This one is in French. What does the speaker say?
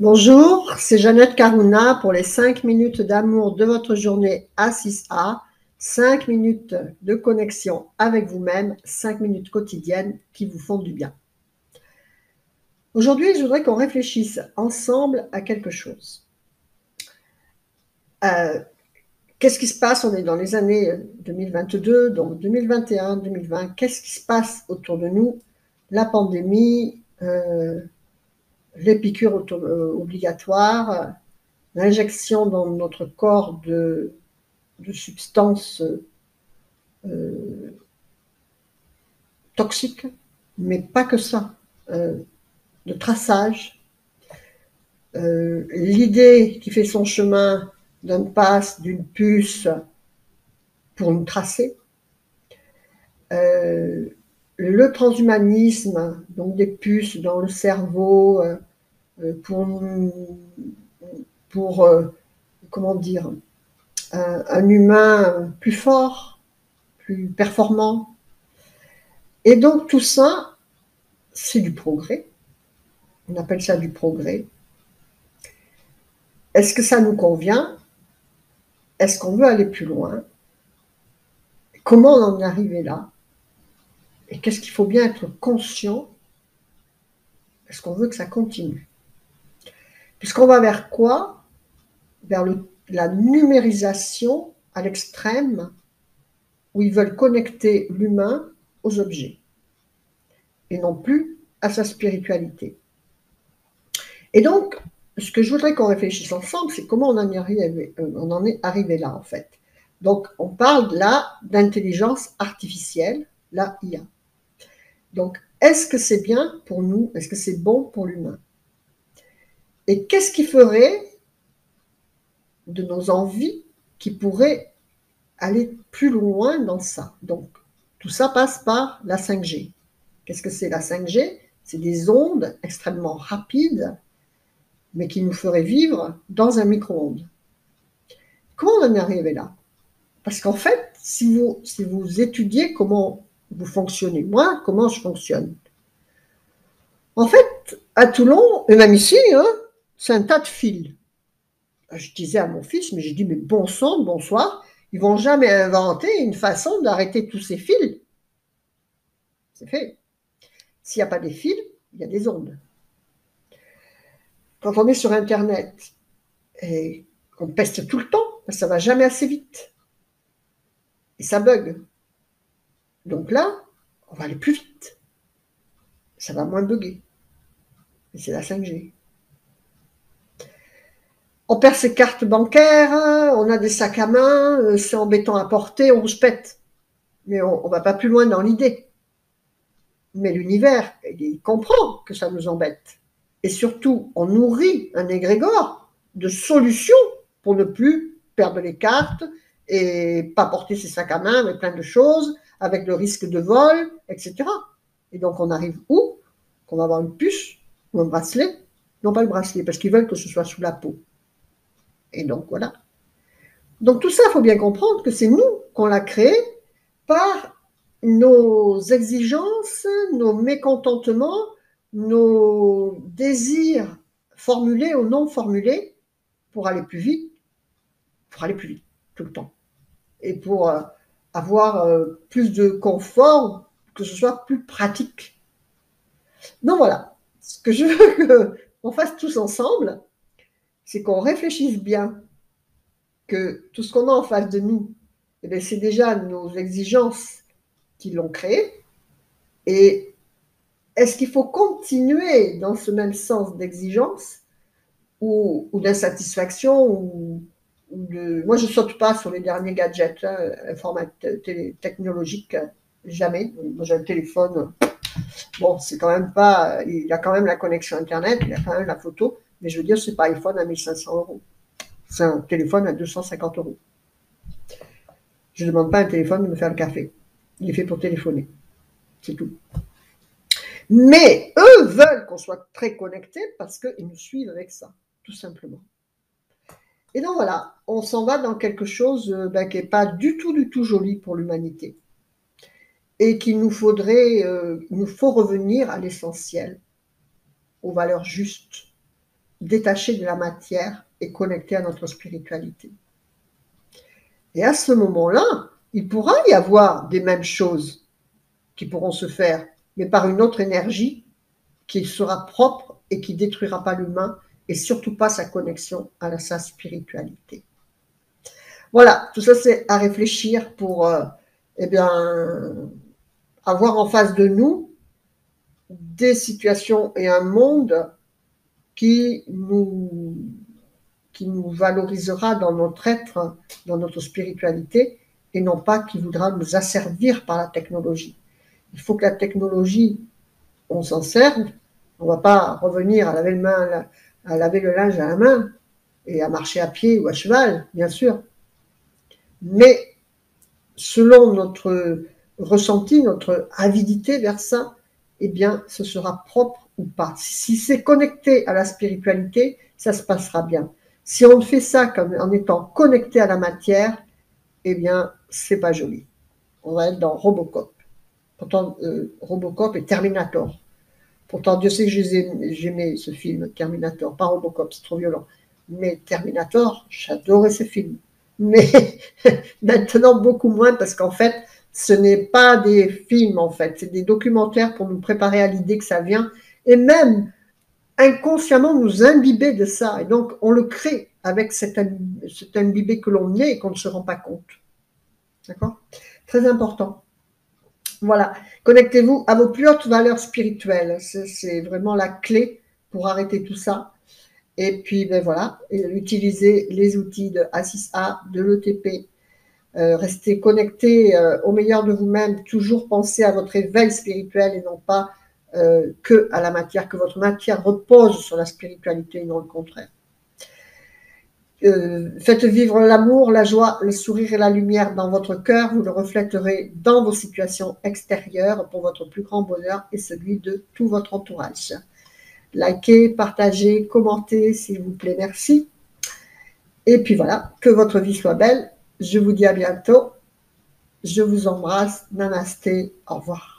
Bonjour, c'est Jeannette Karuna pour les 5 minutes d'amour de votre journée à 6A, 5 minutes de connexion avec vous-même, 5 minutes quotidiennes qui vous font du bien. Aujourd'hui, je voudrais qu'on réfléchisse ensemble à quelque chose. Qu'est-ce qui se passe? On est dans les années 2022, donc 2021, 2020. Qu'est-ce qui se passe autour de nous? La pandémie, les piqûres obligatoires, l'injection dans notre corps de substances toxiques, mais pas que ça, de traçage. L'idée qui fait son chemin d'un pass, d'une puce pour nous tracer. Le transhumanisme, donc des puces dans le cerveau pour comment dire, un humain plus fort, plus performant. Et donc tout ça, c'est du progrès. On appelle ça du progrès. Est-ce que ça nous convient? Est-ce qu'on veut aller plus loin? Comment on en est arrivé là? Et qu'est-ce qu'il faut bien être conscient? Est-ce qu'on veut que ça continue? Puisqu'on va vers quoi? Vers la numérisation à l'extrême, où ils veulent connecter l'humain aux objets, et non plus à sa spiritualité. Et donc, ce que je voudrais qu'on réfléchisse ensemble, c'est comment on en est arrivé là, en fait. Donc, on parle là d'intelligence artificielle, la IA. Donc, est-ce que c'est bien pour nous? Est-ce que c'est bon pour l'humain? Et qu'est-ce qui ferait de nos envies qui pourraient aller plus loin dans ça? Donc, tout ça passe par la 5G. Qu'est-ce que c'est la 5G? C'est des ondes extrêmement rapides, mais qui nous feraient vivre dans un micro-ondes. Comment on en est arrivé là? Parce qu'en fait, si vous étudiez comment vous fonctionnez, moi, comment je fonctionne, en fait, à Toulon, et même ici, hein, c'est un tas de fils. Je disais à mon fils, mais j'ai dit, mais bon sang, bonsoir, ils vont jamais inventer une façon d'arrêter tous ces fils. C'est fait. S'il n'y a pas des fils, il y a des ondes. Quand on est sur Internet et qu'on peste tout le temps, ça ne va jamais assez vite. Et ça bug. Donc là, on va aller plus vite. Ça va moins bugger. Et c'est la 5G. On perd ses cartes bancaires, on a des sacs à main, c'est embêtant à porter, on se pète. Mais on ne va pas plus loin dans l'idée. Mais l'univers, il comprend que ça nous embête. Et surtout, on nourrit un égrégore de solutions pour ne plus perdre les cartes et pas porter ses sacs à main avec plein de choses, avec le risque de vol, etc. Et donc, on arrive où? Qu'on va avoir une puce ou un bracelet. Non, pas le bracelet, parce qu'ils veulent que ce soit sous la peau. Et donc, voilà. Donc, tout ça, il faut bien comprendre que c'est nous qu'on l'a créé par nos exigences, nos mécontentements, nos désirs formulés ou non formulés pour aller plus vite, tout le temps. Et pour avoir plus de confort, que ce soit plus pratique. Donc voilà, ce que je veux qu'on fasse tous ensemble, c'est qu'on réfléchisse bien que tout ce qu'on a en face de nous, eh bien, c'est déjà nos exigences qui l'ont créé. Et est-ce qu'il faut continuer dans ce même sens d'exigence ou d'insatisfaction Moi, je ne saute pas sur les derniers gadgets technologiques, jamais. Moi, j'ai un téléphone, bon, c'est quand même pas... Il a quand même la connexion Internet, il a quand même la photo, mais je veux dire, ce n'est pas un iPhone à 1500 euros. C'est un téléphone à 250 euros. Je ne demande pas à un téléphone de me faire le café. Il est fait pour téléphoner. C'est tout. Mais eux veulent qu'on soit très connectés parce qu'ils nous suivent avec ça, tout simplement. Et donc voilà, on s'en va dans quelque chose qui n'est pas du tout joli pour l'humanité. Et qu'il nous faut revenir à l'essentiel, aux valeurs justes, détaché de la matière et connecté à notre spiritualité. Et à ce moment-là, il pourra y avoir des mêmes choses qui pourront se faire, mais par une autre énergie qui sera propre et qui ne détruira pas l'humain et surtout pas sa connexion à sa spiritualité. Voilà, tout ça c'est à réfléchir pour eh bien, avoir en face de nous des situations et un monde qui nous, qui nous valorisera dans notre être, dans notre spiritualité, et non pas qui voudra nous asservir par la technologie. Il faut que la technologie, on s'en serve. On ne va pas revenir à laver, à laver le linge à la main et à marcher à pied ou à cheval, bien sûr. Mais selon notre ressenti, notre avidité vers ça, eh bien, ce sera propre ou pas. Si c'est connecté à la spiritualité, ça se passera bien. Si on fait ça comme en étant connecté à la matière, eh bien, c'est pas joli. On va être dans Robocop. Pourtant, Robocop et Terminator. Pourtant, Dieu sait que j'aimais ce film, Terminator. Pas Robocop, c'est trop violent. Mais Terminator, j'adorais ce film. Mais maintenant, beaucoup moins, parce qu'en fait, ce n'est pas des films, en fait. C'est des documentaires pour nous préparer à l'idée que ça vient. Et même, inconsciemment, nous imbiber de ça. Et donc, on le crée avec cet imbibé que l'on est et qu'on ne se rend pas compte. D'accord? Très important. Voilà, connectez-vous à vos plus hautes valeurs spirituelles. C'est vraiment la clé pour arrêter tout ça. Et puis, ben voilà, utilisez les outils de A6A, de l'ETP. Restez connectés au meilleur de vous-même. Toujours pensez à votre éveil spirituel et non pas que à la matière, que votre matière repose sur la spiritualité et non le contraire. Faites vivre l'amour, la joie, le sourire et la lumière dans votre cœur. Vous le reflèterez dans vos situations extérieures pour votre plus grand bonheur et celui de tout votre entourage. Likez, partagez, commentez, s'il vous plaît, merci. Et puis voilà, que votre vie soit belle. Je vous dis à bientôt. Je vous embrasse. Namasté. Au revoir.